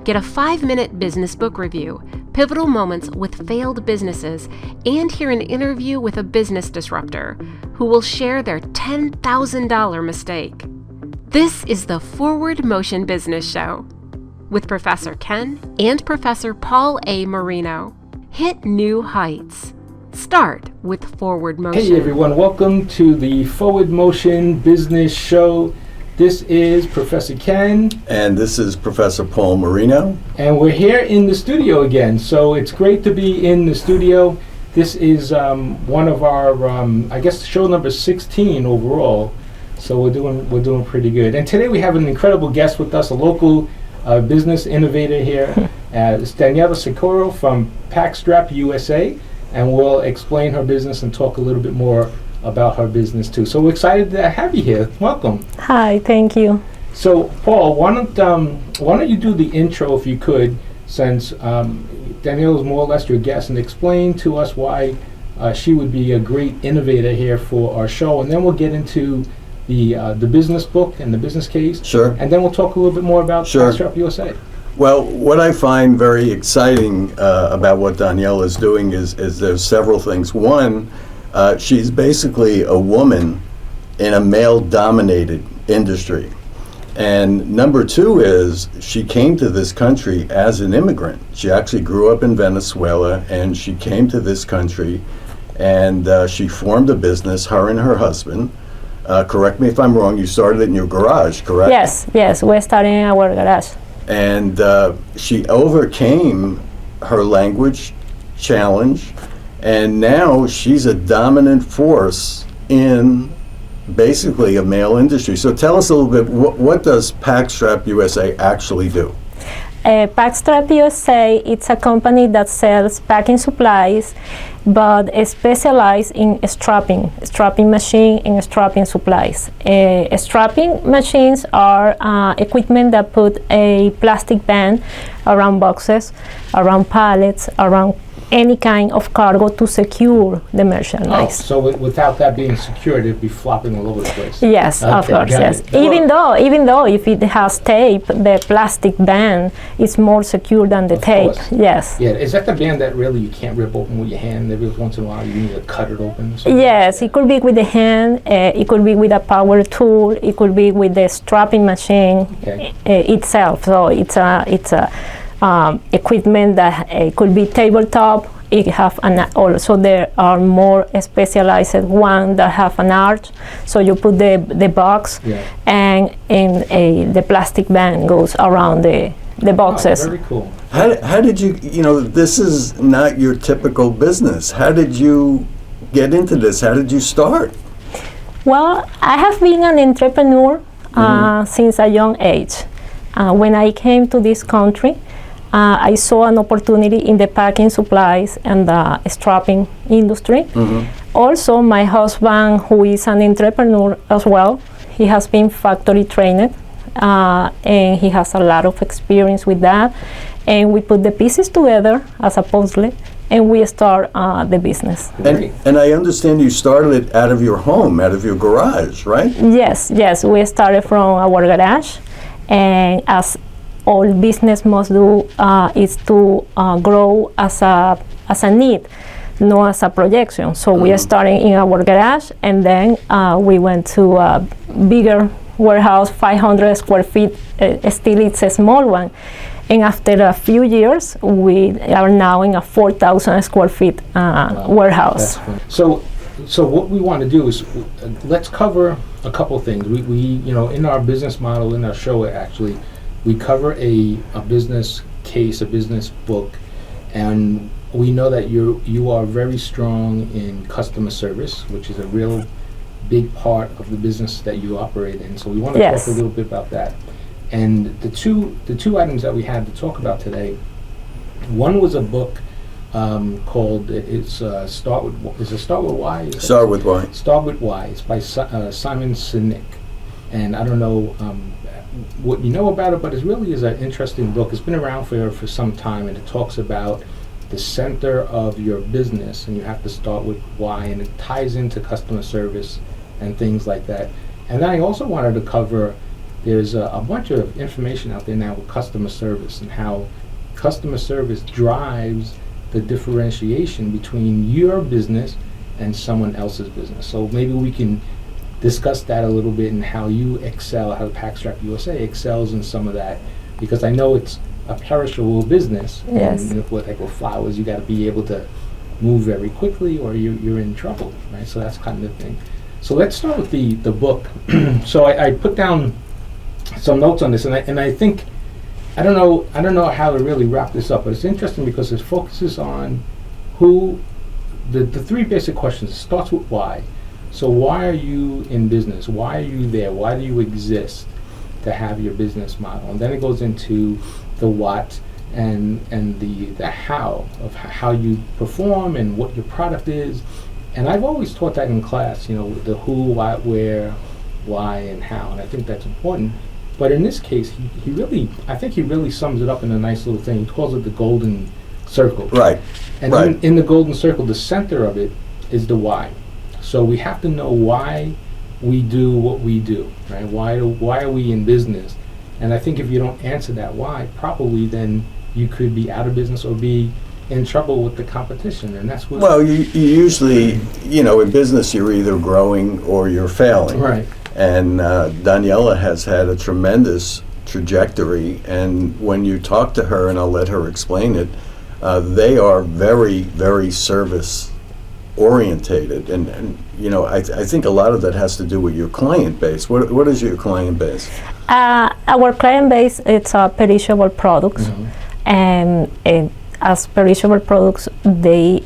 Get a 5-minute business book review, pivotal moments with failed businesses, and hear an interview with a business disruptor who will share their $10,000 mistake. This is the Forward Motion Business Show with Professor Ken and Professor Paul A Marino. Hit new heights. Start with Forward Motion. Hey everyone, welcome to the Forward Motion Business Show. This is Professor Ken. And this is Professor Paul Marino. And we're here in the studio again, so it's great to be in the studio. This is one of our, I guess, show number 16 overall. So we're doing pretty good. And today we have an incredible guest with us, a local business innovator here. It's Daniela Succurro from Packstrap USA. And we'll explain her business and talk a little bit more about her business too. So we're excited to have you here. Welcome. Hi, thank you. So Paul, why don't you do the intro if you could, since Danielle is more or less your guest, and explain to us why she would be a great innovator here for our show, and then we'll get into the business book and the business case. Sure. And then we'll talk a little bit more about Packstrap USA. Well, what I find very exciting about what Daniella is doing is there's several things. One, she's basically a woman in a male-dominated industry. And number two is she came to this country as an immigrant. She actually grew up in Venezuela, and she came to this country, and she formed a business, her and her husband. Correct me if I'm wrong, you started it in your garage, correct? Yes, we started in our garage. And she overcame her language challenge, and now she's a dominant force in basically a male industry. So tell us a little bit, what does Packstrap USA actually do? Packstrap USA, it's a company that sells packing supplies, but specialized in strapping machine and strapping supplies. Strapping machines are equipment that put a plastic band around boxes, around pallets, around any kind of cargo to secure the merchandise. So without that being secured, it'd be flopping all over the place. Yes, okay, of course, yes. Even though if it has tape, the plastic band is more secure than the tape. Course. Yes. Yeah, is that the band that really you can't rip open with your hand? Every once in a while you need to cut it open? Yes, it could be with the hand, it could be with a power tool, it could be with the strapping machine itself. So it's a equipment that could be tabletop. It have also there are more specialized one that have an arch. So you put the box, and the plastic band goes around the boxes. Oh, very cool. How did you this is not your typical business. How did you get into this? How did you start? Well, I have been an entrepreneur since a young age. When I came to this country, I saw an opportunity in the packing supplies and the strapping industry. Also, my husband, who is an entrepreneur as well, he has been factory trained, and he has a lot of experience with that. And we put the pieces together as a puzzle, and we start the business. And I understand you started it out of your home, out of your garage, right? Yes, we started from our garage, and as all business must do is to grow as a need, not as a projection. So we are starting in our garage, and then we went to a bigger warehouse, 500 square feet. Still, it's a small one. And after a few years, we are now in a 4,000 square feet warehouse. So what we want to do is let's cover a couple things. We in our business model, in our show actually, we cover a business case, a business book, and we know that you are very strong in customer service, which is a real big part of the business that you operate in. So we want to talk a little bit about that. And the two items that we had to talk about today, one was a book called Start with Why? Start with Why. Start with Why. It's by Simon Sinek, and I don't know what you know about it, but it really is an interesting book. It's been around for some time, and it talks about the center of your business, and you have to start with why, and it ties into customer service and things like that. And then I also wanted to cover there's a bunch of information out there now with customer service and how customer service drives the differentiation between your business and someone else's business. So maybe we can discuss that a little bit and how you excel, how Packstrap USA excels in some of that, because I know it's a perishable business. Yes. And with flowers, you got to be able to move very quickly or you're in trouble, right? So that's kind of the thing. So let's start with the book. So I put down some notes on this, and I think I don't know how to really wrap this up, but it's interesting because it focuses on who the three basic questions. It starts with why. So why are you in business? Why are you there? Why do you exist to have your business model? And then it goes into the what and the how of how you perform and what your product is. And I've always taught that in class, the who, what, where, why, and how. And I think that's important. But in this case, I think he really sums it up in a nice little thing. He calls it the golden circle. Right. And right. in the golden circle, the center of it is the why. So we have to know why we do what we do, right? Why are we in business? And I think if you don't answer that why properly, then you could be out of business or be in trouble with the competition. And that's what... Well, you usually, in business, you're either growing or you're failing. Right. And Daniella has had a tremendous trajectory. And when you talk to her, and I'll let her explain it, they are very, very service orientated, and I think a lot of that has to do with your client base. What is your client base? Our client base, it's perishable products, Mm-hmm. and as perishable products, they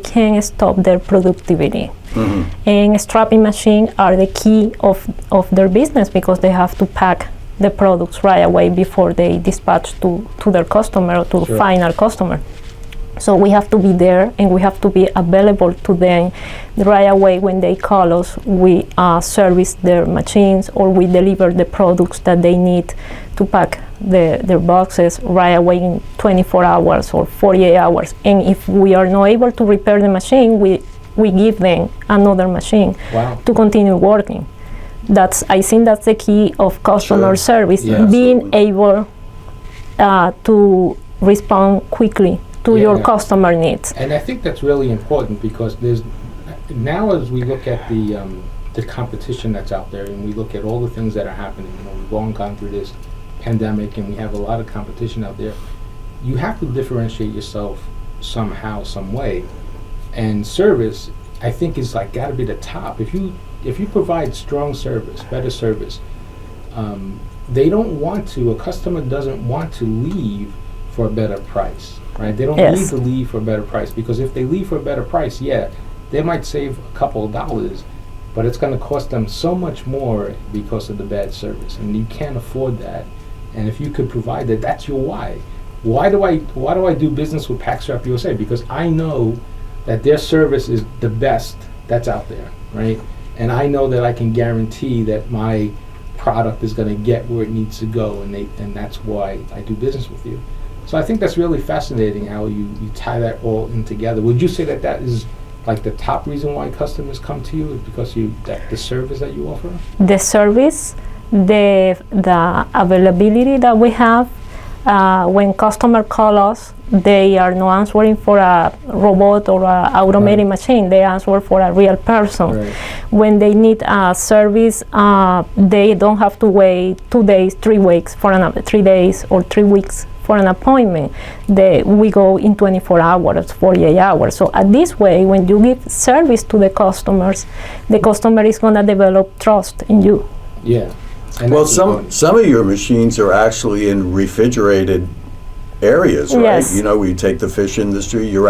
can't stop their productivity. Mm-hmm. And strapping machines are the key of their business because they have to pack the products right away before they dispatch to their customer or to the final customer. So we have to be there and we have to be available to them right away when they call us. We service their machines or we deliver the products that they need to pack their boxes right away in 24 hours or 48 hours. And if we are not able to repair the machine, we give them another machine to continue working. I think that's the key of customer service, being able to respond quickly to your customer needs. And I think that's really important because there's now, as we look at the competition that's out there and we look at all the things that are happening, we've all gone through this pandemic and we have a lot of competition out there. You have to differentiate yourself somehow, some way. And service, I think, is got to be the top. If you provide strong service, better service, a customer doesn't want to leave for a better price. Right? They don't need to leave for a better price, because if they leave for a better price, they might save a couple of dollars, but it's going to cost them so much more because of the bad service, and you can't afford that. And if you could provide that, that's your why. Why do I do business with Packstrap USA? Because I know that their service is the best that's out there, right? And I know that I can guarantee that my product is going to get where it needs to go, and that's why I do business with you. So I think that's really fascinating how you tie that all in together. Would you say that is the top reason why customers come to you, is because the service that you offer? The service, the availability that we have. When customers call us, they are not answering for a robot or an automated machine. They answer for a real person. Right. When they need a service, they don't have to wait 2 days, 3 weeks for 3 days or 3 weeks for an appointment. We go in 24 hours, 48 hours. So this way, when you give service to the customer is going to develop trust in you. Yeah. And well, some of your machines are actually in refrigerated areas, right? Yes. We take the fish industry. They're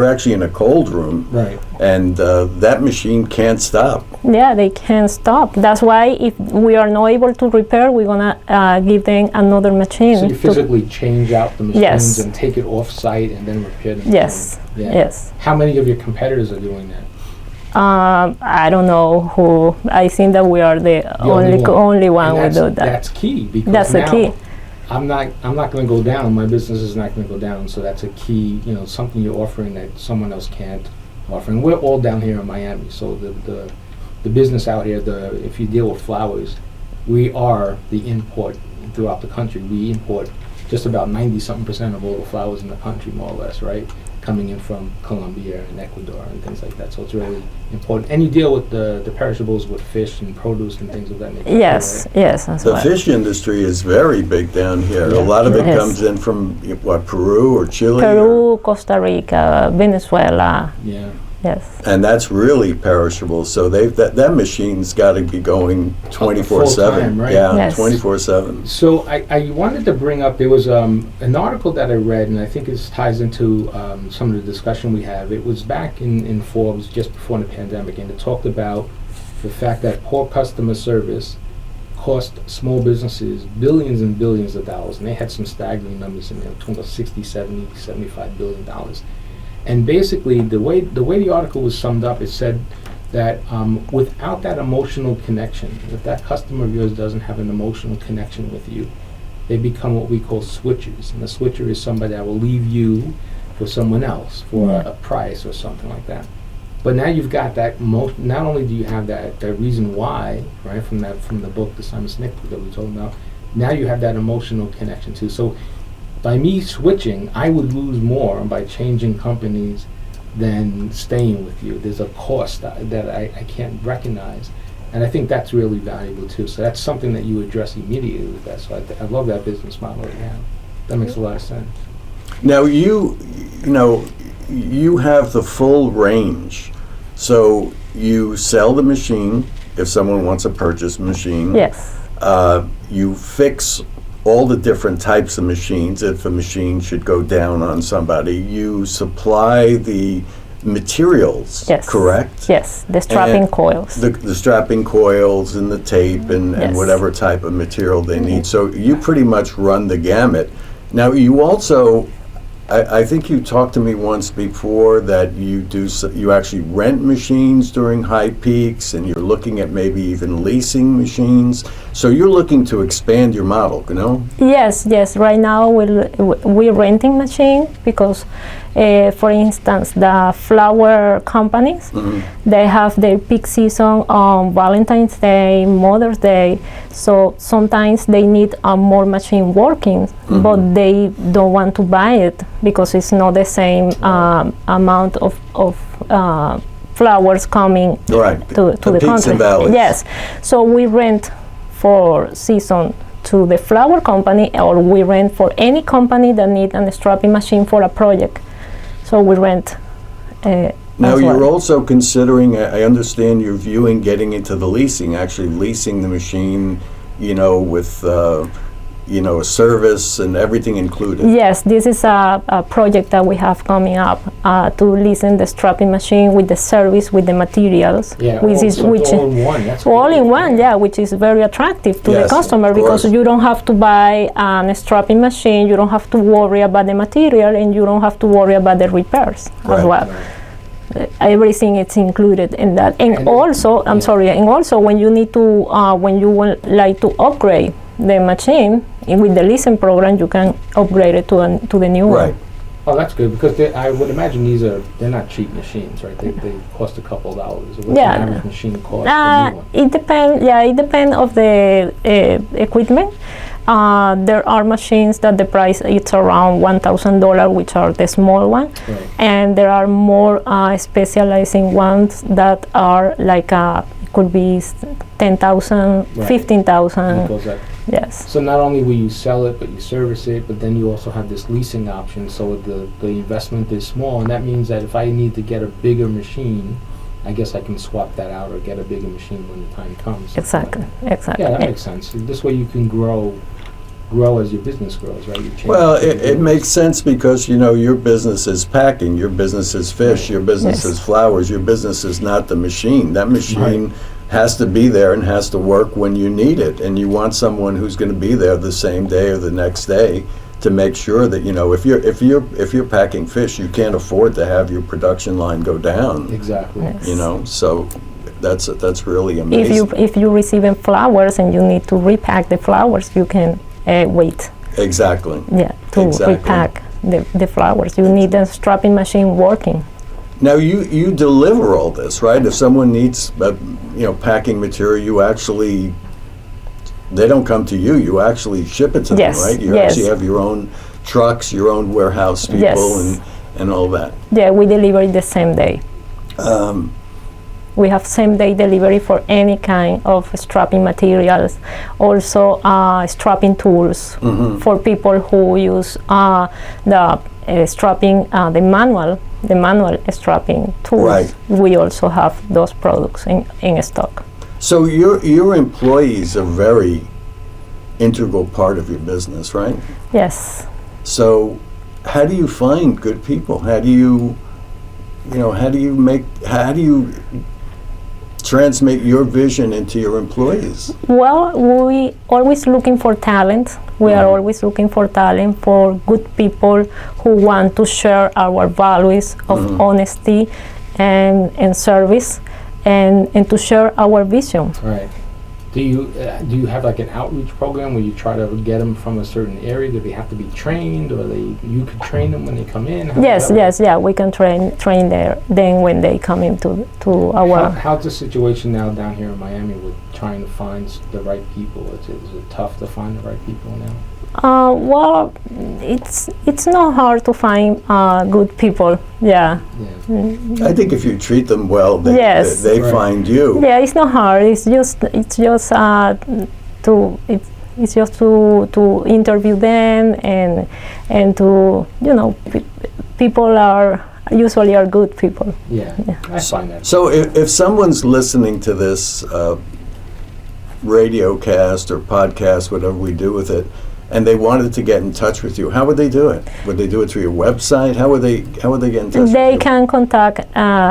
actually in a cold room, right? And that machine can't stop. Yeah, they can't stop. That's why if we are not able to repair, we're gonna give them another machine. So you physically change out the machines and take it off site and then repair them. Yes. Yeah. Yes. How many of your competitors are doing that? I don't know who. I think that we are the only one who do that. That's key, because that's the key. I'm not going to go down. My business is not going to go down. So that's a key. Something you're offering that someone else can't offer. And we're all down here in Miami. So the business out here, if you deal with flowers, we are the import throughout the country. We import just about 90-something% of all the flowers in the country, more or less, right? Coming in from Colombia and Ecuador and things like that. So it's really important. And you deal with the perishables with fish and produce and things of that nature. Yes, right? yes, as The well. fish industry is very big down here. Yeah. A lot of it Yes. comes in from what, Peru or Chile? Peru, Costa Rica, Venezuela, Yeah. yes. And that's really perishable. So that machine's got to be going 24/7. Full-time, right? Yeah, Yes. 24/7. So I wanted to bring up, there was an article that I read, and I think this ties into some of the discussion we have. It was back in Forbes just before the pandemic, and it talked about the fact that poor customer service cost small businesses billions and billions of dollars, and they had some staggering numbers in there, talking about 60, 70, 75 billion dollars. And basically, the way the article was summed up, it said that without that emotional connection, if that customer of yours doesn't have an emotional connection with you, they become what we call switchers. And a switcher is somebody that will leave you for someone else for a price or something like that. But now you've got that. Not only do you have that reason why, right, from the book, the Simon Sinek book that we were talking about. Now you have that emotional connection too. So by me switching, I would lose more by changing companies than staying with you. There's a cost that I can't recognize, and I think that's really valuable too. So that's something that you address immediately with that. So I love that business model that you have. That makes a lot of sense. Now you have the full range. So you sell the machine if someone wants to purchase a machine. Yes. You fix all the different types of machines if a machine should go down on somebody. You supply the materials, Yes. correct? Yes, the strapping And coils. The strapping coils and the tape and Yes. whatever type of material they need. So you pretty much run the gamut. Now you also, I think you talked to me once before that you actually rent machines during high peaks, and you're looking at maybe even leasing machines. So you're looking to expand your model, you know? Yes, yes. Right now we're renting machine because, for instance, the flower companies, they have their peak season on Valentine's Day, Mother's Day. So sometimes they need more machine working, but they don't want to buy it because it's not the same amount of flowers coming Right. to the peaks country. and valleys. Yes. So we rent for season to the flower company, or we rent for any company that need a strapping machine for a project. So we rent. Now as you're well. also considering, I understand you're viewing getting into the leasing, actually leasing the machine, with a service and everything included. Yes, this is a project that we have coming up to leasing the strapping machine with the service, with the materials, Yeah, which is all in one. That's all great. in one, yeah, which is very attractive to Yes, the customer of because course. you don't have to buy a strapping machine, you don't have to worry about the material, and you don't have to worry about the repairs Right, as well. Everything is included in that, and And also, I'm yeah. sorry, and also when you need to, when you would like to upgrade the machine with the leasing program, you can upgrade it to the new Right. one. Oh, that's good, because I would imagine they're not cheap machines, right? They cost a couple dollars. What's Yeah. an average machine cost? The new one? It depends. Yeah, it depends of the equipment. There are machines that the price it's around $1,000, which are the small one, Right. and there are more specializing ones that are like it could be 10,000, Right. 15,000. Because that- Yes. So not only will you sell it, but you service it, but then you also have this leasing option, so the investment is small, and that means that if I need to get a bigger machine, I guess I can swap that out or get a bigger machine when the time comes. Exactly. Exactly. Yeah, that makes sense. This way you can grow as your business grows, right? You change Well, the it business. makes sense because, your business is packing, your business is fish, your business Yes. is flowers, your business is not the machine. That machine has to be there and has to work when you need it, and you want someone who's going to be there the same day or the next day to make sure that, if you're packing fish, you can't afford to have your production line go down. Exactly. Yes. So that's really amazing. If you receiving flowers and you need to repack the flowers, you can wait. Exactly. Yeah, to Exactly. repack the flowers. You need a strapping machine working. Now you deliver all this, right? If someone needs packing material, you actually they don't come to you. You actually ship it to Yes, them, right? You yes. actually have your own trucks, your own warehouse people, Yes. and all that. Yeah, we deliver it the same day. We have same-day delivery for any kind of strapping materials. Also, strapping tools for people who use the strapping, the manual strapping tools. Right. We also have those products in stock. So your employees are very integral part of your business, right? Yes. So how do you find good people? How do you transmit your vision into your employees? Well, we always looking for talent. We are always looking for talent, for good people who want to share our values of honesty and service, and to share our vision. Right. Do you have like an outreach program where you try to get them from a certain area? Do they have to be trained, or you could train them when they come in? Yeah. We can train there. Then when they come into our. How's the situation now down here in Miami with trying to find the right people? Is it tough to find the right people now? Well, it's not hard to find good people. Yeah. I think if you treat them well, they Right. find you. Yeah, it's not hard. It's just to interview them and to people are usually good people. Yeah. I find that. So if someone's listening to this radio cast or podcast, whatever we do with it, and they wanted to get in touch with you, how would they do it? Would they do it through your website? How would they get in touch with you? They can contact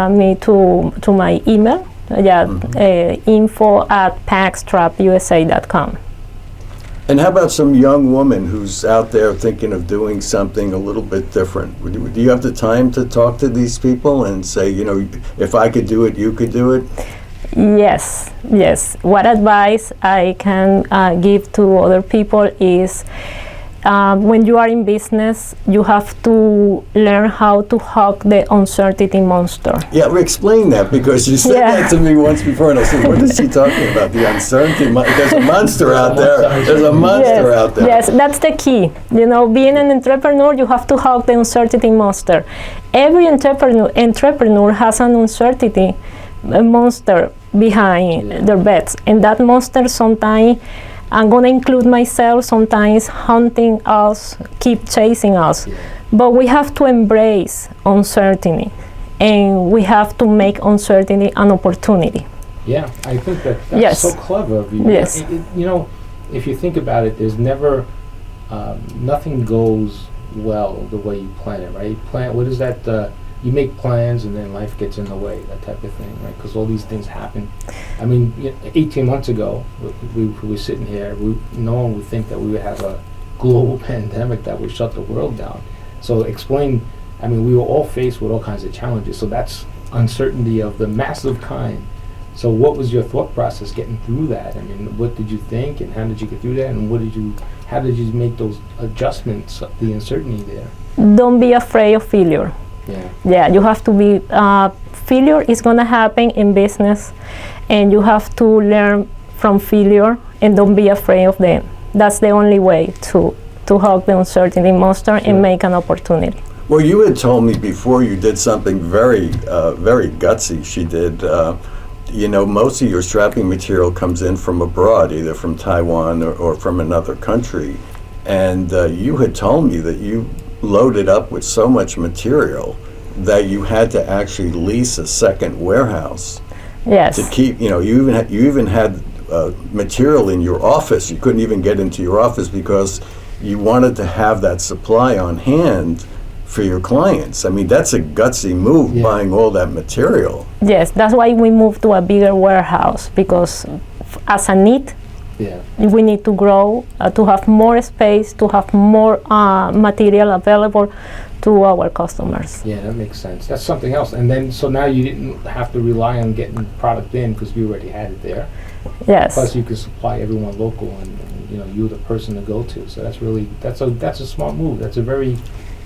me to my email. info@packstrapusa.com. And how about some young woman who's out there thinking of doing something a little bit different? Do you have the time to talk to these people and say, if I could do it, you could do it? Yes. What advice I can give to other people is when you are in business, you have to learn how to hug the uncertainty monster. Yeah, explain that, because you said that to me once before, and I said, what is she talking about? The uncertainty? There's a monster out there. There's a monster out there. Yes, that's the key. Being an entrepreneur, you have to hug the uncertainty monster. Every entrepreneur has an uncertainty monster behind their beds, and that monster sometimes, I'm going to include myself, sometimes hunting us, keep chasing us. But we have to embrace uncertainty, and we have to make uncertainty an opportunity. Yeah, I think that's so clever of you. Yes. If you think about it, there's never, nothing goes well the way you plan it, right? What is that? You make plans and then life gets in the way, that type of thing, right? Because all these things happen. I mean, 18 months ago, we were sitting here, no one would think that we would have a global pandemic that would shut the world down. So explain, I mean, we were all faced with all kinds of challenges, so that's uncertainty of the massive kind. So what was your thought process getting through that? I mean, what did you think, and how did you get through that, and how did you make those adjustments, the uncertainty there? Don't be afraid of failure. Yeah, you have to be, failure is going to happen in business, and you have to learn from failure and don't be afraid of them. That's the only way to hug the uncertainty monster and make an opportunity. Well, you had told me before you did something very, very gutsy. She did, most of your strapping material comes in from abroad, either from Taiwan or from another country. And you had told me that you loaded up with so much material that you had to actually lease a second warehouse. Yes. To keep, you even had material in your office. You couldn't even get into your office because you wanted to have that supply on hand for your clients. I mean, that's a gutsy move, buying all that material. Yes, that's why we moved to a bigger warehouse, because as a need, we need to grow, to have more space, to have more material available to our customers. Yeah, that makes sense. That's something else. And then, so now you didn't have to rely on getting product in because you already had it there. Yes. Plus, you could supply everyone local, and you're the person to go to. So that's a smart move. That's a very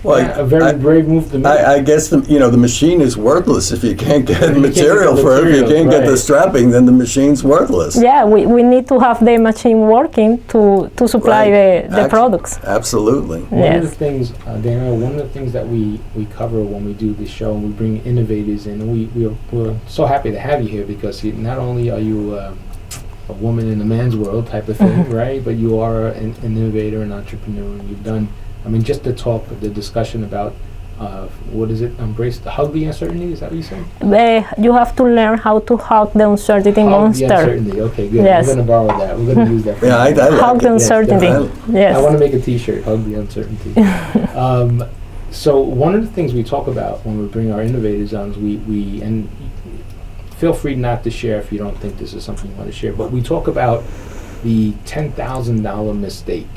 Well, Yeah, a very brave move to make. I guess the machine is worthless if you can't get material for it. If you can't get the right. strapping, then the machine's worthless. Yeah, we need to have the machine working to supply the products. Absolutely. One of the things, Daniela, one of the things that we cover when we do this show, and we bring innovators in, and we're so happy to have you here because not only are you a woman in a man's world type of thing, right, but you are an innovator, an entrepreneur, and you've done, just the discussion about what is it? Hug the uncertainty. Is that what you said? You have to learn how to hug the uncertainty monster. The uncertainty. Okay, good. Yes. We're going to borrow that. We're going to use that. Yeah, I like hug the uncertainty. Yes. I want to make a T-shirt. Hug the uncertainty. So one of the things we talk about when we bring our innovators on is we and feel free not to share if you don't think this is something you want to share. But we talk about the $10,000 mistake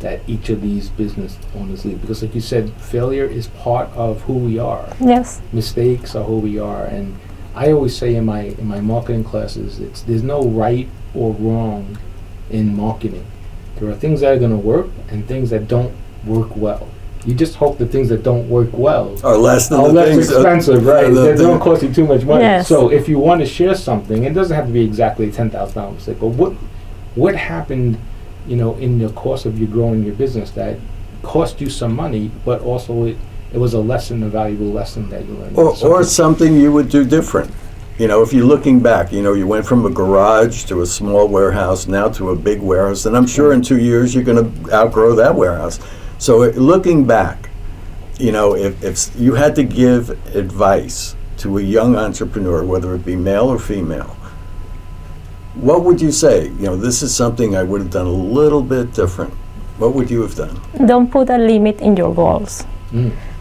that each of these business owners leave, because like you said, failure is part of who we are. Yes. Mistakes are who we are, and I always say in my marketing classes, there's no right or wrong in marketing. There are things that are going to work and things that don't work well. You just hope the things that don't work well are less expensive, right? They don't cost you too much money. Yes. So if you want to share something, it doesn't have to be exactly $10,000 mistake, but what happened, in the course of you growing your business that cost you some money, but also it was a valuable lesson that you learned. Or something you would do different. If you're looking back, you went from a garage to a small warehouse, now to a big warehouse, and I'm sure in 2 years you're going to outgrow that warehouse. So looking back, if you had to give advice to a young entrepreneur, whether it be male or female, what would you say? This is something I would have done a little bit different. What would you have done? Don't put a limit in your goals.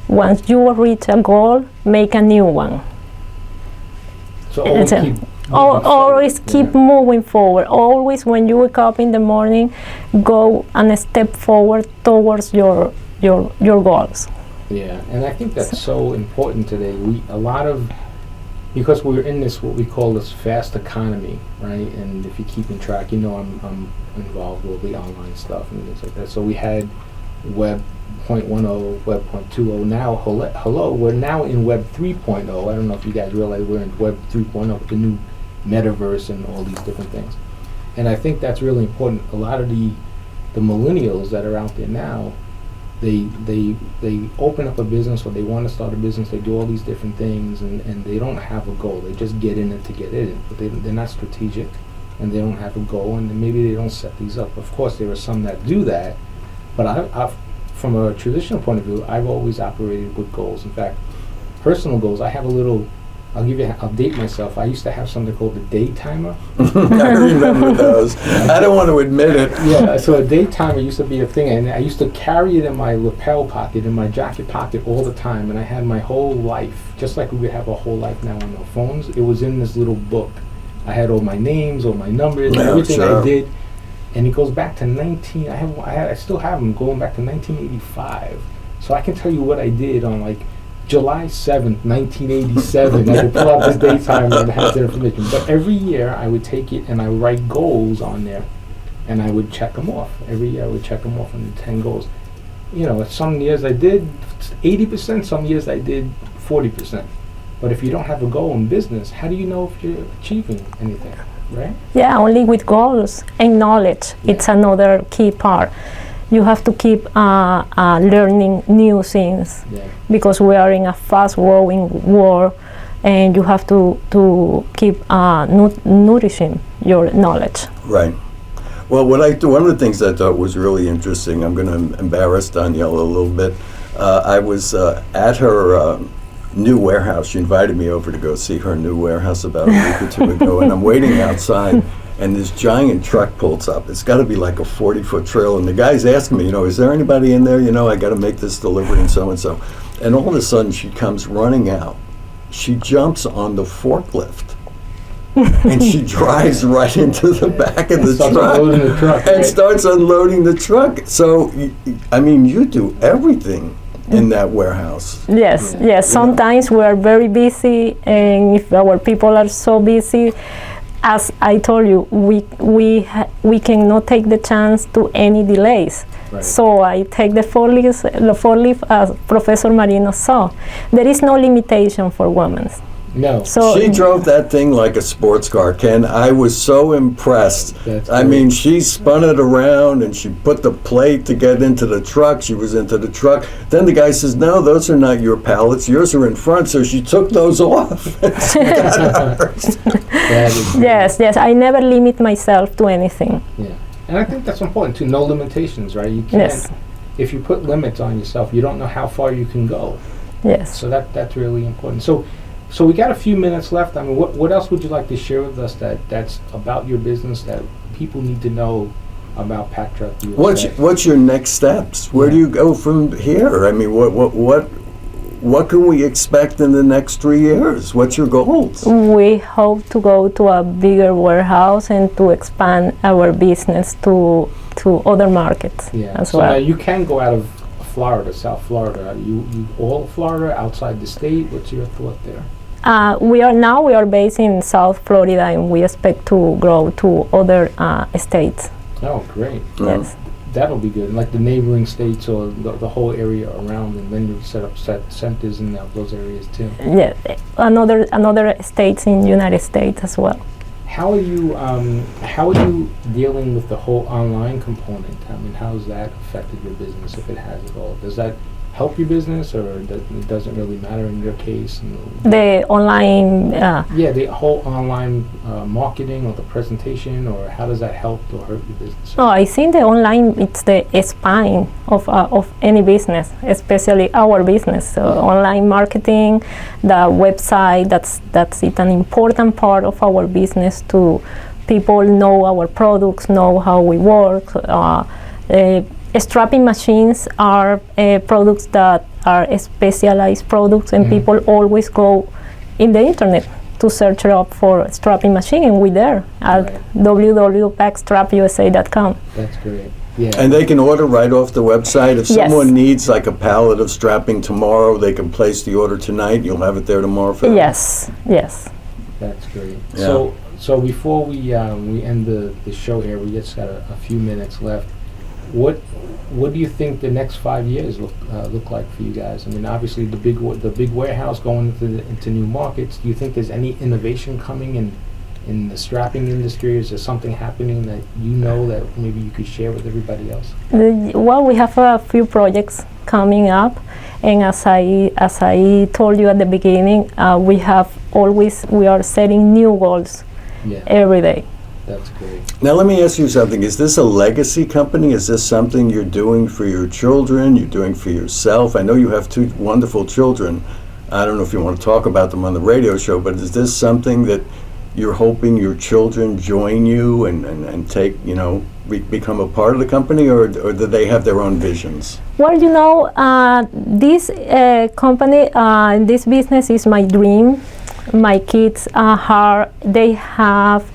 Once you reach a goal, make a new one. So always keep moving forward. Always when you wake up in the morning, go a step forward towards your goals. Yeah, and I think that's so important today. Because we're in this, what we call this fast economy, right? And if you're keeping track, I'm involved with the online stuff and things like that. So we had Web 0.10, Web 0.20. Now, hello, we're now in Web 3.0. I don't know if you guys realize we're in Web 3.0 with the new metaverse and all these different things. And I think that's really important. A lot of the millennials that are out there now, they open up a business or they want to start a business, they do all these different things and they don't have a goal. They just get in it to get in, but they're not strategic and they don't have a goal and maybe they don't set these up. Of course, there are some that do that, but I've from a traditional point of view, I've always operated with goals. In fact, personal goals, I have I'll date myself. I used to have something called the day timer. I remember those. I don't want to admit it. Yeah, so a day timer used to be a thing, and I used to carry it in my lapel pocket, in my jacket pocket all the time, and I had my whole life, just like we would have a whole life now on our phones. It was in this little book. I had all my names, all my numbers, everything I did, and it goes back to I still have them going back to 1985. So I can tell you what I did on July 7th, 1987, I would pull out this day timer and have the information. But every year I would take it and I would write goals on there and I would check them off. Every year I would check them off on the 10 goals. Some years I did 80%, some years I did 40%. But if you don't have a goal in business, how do you know if you're achieving anything, right? Yeah, only with goals and knowledge. Yeah. It's another key part. You have to keep learning new things because we are in a fast-growing world, and you have to keep nourishing your knowledge. Right. Well, one of the things I thought was really interesting, I'm going to embarrass Daniella a little bit. I was at her new warehouse. She invited me over to go see her new warehouse about a week or two ago, and I'm waiting outside. And this giant truck pulls up. It's got to be like a 40-foot trailer. And the guy's asking me, is there anybody in there? I got to make this delivery and so and so. And all of a sudden, she comes running out. She jumps on the forklift. And she drives right into the back of the truck. And starts unloading the truck. So, you do everything in that warehouse. Yes. Sometimes we are very busy. And if our people are so busy, as I told you, we cannot take the chance to any delays. Right. So I take the four leaf as Professor Marino saw. There is no limitation for women. No. So She drove that thing like a sports car, Ken. I was so impressed. That's I great. mean, she spun it around and she put the plate to get into the truck. She was into the truck. Then the guy says, no, those are not your pallets. Yours are in front. So she took those off. She got hers. That is great. yes, I never limit myself to anything. Yeah. And I think that's important too. No limitations, right? You can't. Yes. If you put limits on yourself, you don't know how far you can go. Yes. So that's really important. So we got a few minutes left. I mean, what else would you like to share with us that's about your business that people need to know about Packstrap USA? What's your next steps? Where do you go from here? I mean, what can we expect in the next 3 years? What's your goals? We hope to go to a bigger warehouse and to expand our business to other markets as so well. now you can go out of Florida, South Florida. You all of Florida, outside the state? What's your thought there? We are based in South Florida, and we expect to grow to other states. Oh, great. Yes. That'll be good. Like the neighboring states or the whole area around, and then you set up centers in those areas too. Yeah, another states in United States as well. How are you dealing with the whole online component? I mean, how has that affected your business, if it has at all? Does that help your business, or it doesn't really matter in your case? The online. The whole online marketing or the presentation, or how does that help or hurt your business? Oh, I think the online, it's the spine of any business, especially our business. So online marketing, the website, that's it, an important part of our business to people know our products, know how we work. Strapping machines are products that are specialized products, and people always go in the internet to search up for strapping machine, and we're there at www.packstrapusa.com. That's great. Yeah. And they can order right off the website. If someone needs like a pallet of strapping tomorrow, they can place the order tonight. You'll have it there tomorrow for them. Yes. That's great. Yeah. So before we end the show here, we just got a few minutes left. What do you think the next 5 years look like for you guys? I mean, obviously the big warehouse going into new markets. Do you think there's any innovation coming in the strapping industry? Is there something happening that you know that maybe you could share with everybody else? Well, we have a few projects coming up, and as I told you at the beginning, we are setting new goals every day. That's great. Now let me ask you something. Is this a legacy company? Is this something you're doing for your children? You're doing for yourself? I know you have 2 wonderful children. I don't know if you want to talk about them on the radio show, but is this something that you're hoping your children join you and take, become a part of the company, or do they have their own visions? Well, this company, this business is my dream. My kids they have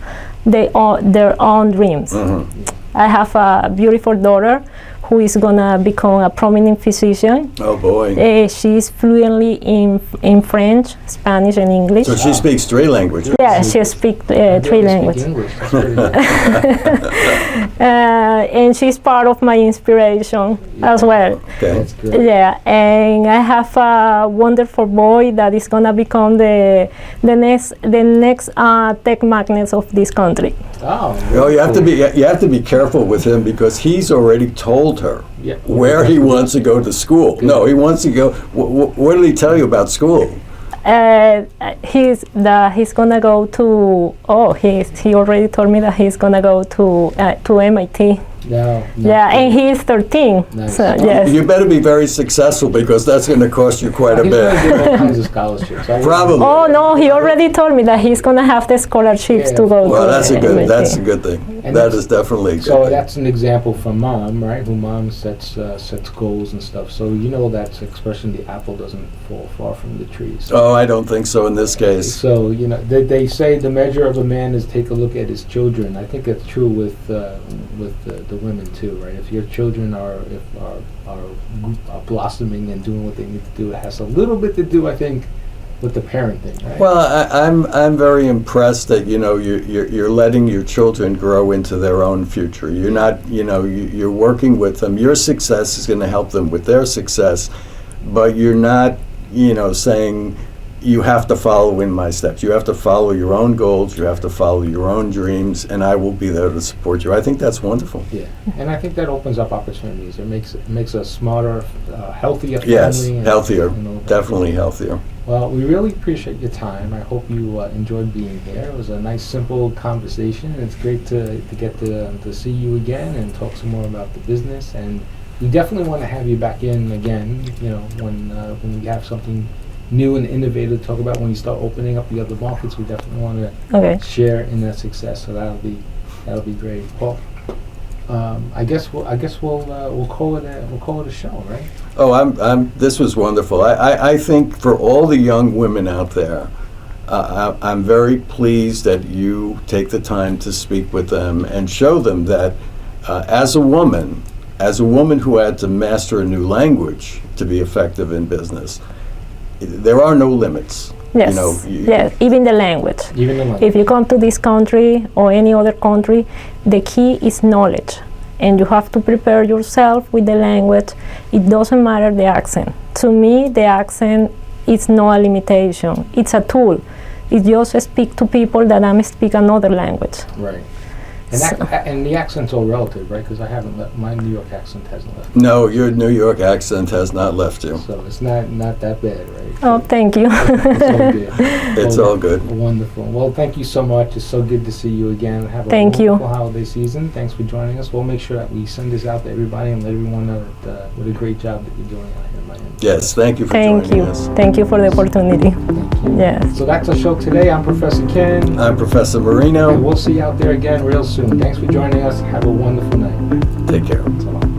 their own dreams. I have a beautiful daughter who is gonna become a prominent physician. Oh boy! She's fluently in French, Spanish, and English. So she speaks 3 languages. Yeah, she speaks 3 languages. English. That's pretty good. And she's part of my inspiration as well. Okay. That's good. Yeah, and I have a wonderful boy that is gonna become the next tech magnet of this country. Oh, you have to be careful with him, because he's already told her where he wants to go to school. Good. No, he wants to go. What did he tell you about school? He's gonna go to. He already told me that he's gonna go to MIT. No. Yeah, and he's 13. Nice. So yes. You better be very successful, because that's going to cost you quite a He's going to bit. get all kinds of scholarships. Probably. Oh no, he already told me that he's gonna have the scholarships to go. Well, to that's a good thing. And That is definitely a good So thing. that's an example from mom, right? Who mom sets goals and stuff. So that expression, the apple doesn't fall far from the tree. So, Oh, I don't think so in this case. so they say the measure of a man is take a look at his children. I think that's true with the women too, right? If your children are blossoming and doing what they need to do, it has a little bit to do, I think, with the parent thing, right? Well, I'm very impressed that you're letting your children grow into their own future. You're not you're working with them. Your success is going to help them with their success, but you're not saying you have to follow in my steps. You have to follow your own goals. You have to follow your own dreams, and I will be there to support you. I think that's wonderful. Yeah, and I think that opens up opportunities. It makes a smarter, healthier family. Yes, and, healthier, definitely healthier. Well, we really appreciate your time. I hope you enjoyed being here. It was a nice, simple conversation. It's great to get to see you again and talk some more about the business. And we definitely want to have you back in again. When we have something new and innovative to talk about, when you start opening up the other markets, we definitely want to share in that success. So that'll be great. Well, I guess we'll call it a show, right? Oh, this was wonderful. I think for all the young women out there, I'm very pleased that you take the time to speak with them and show them that as a woman who had to master a new language to be effective in business, there are no limits. Yes, yes, even the language. Even the language. If you come to this country or any other country, the key is knowledge. And you have to prepare yourself with the language. It doesn't matter the accent. To me, the accent is not a limitation. It's a tool. It just speak to people that speak another language. Right. And the accent's all relative, right? Because my New York accent hasn't left. No, your New York accent has not left you. So it's not that bad, right? Oh, thank you. It's all good. It's all good. Wonderful. Well, thank you so much. It's so good to see you again. Have a wonderful holiday season. Thanks for joining us. We'll make sure that we send this out to everybody and let everyone know that what a great job that you're doing out here in Miami. Yes, thank you for joining us. Thank you for the opportunity. Thank you. Yes. So that's our show today. I'm Professor Ken. I'm Professor Marino. And we'll see you out there again real soon. Thanks for joining us. Have a wonderful night. Take care. So long.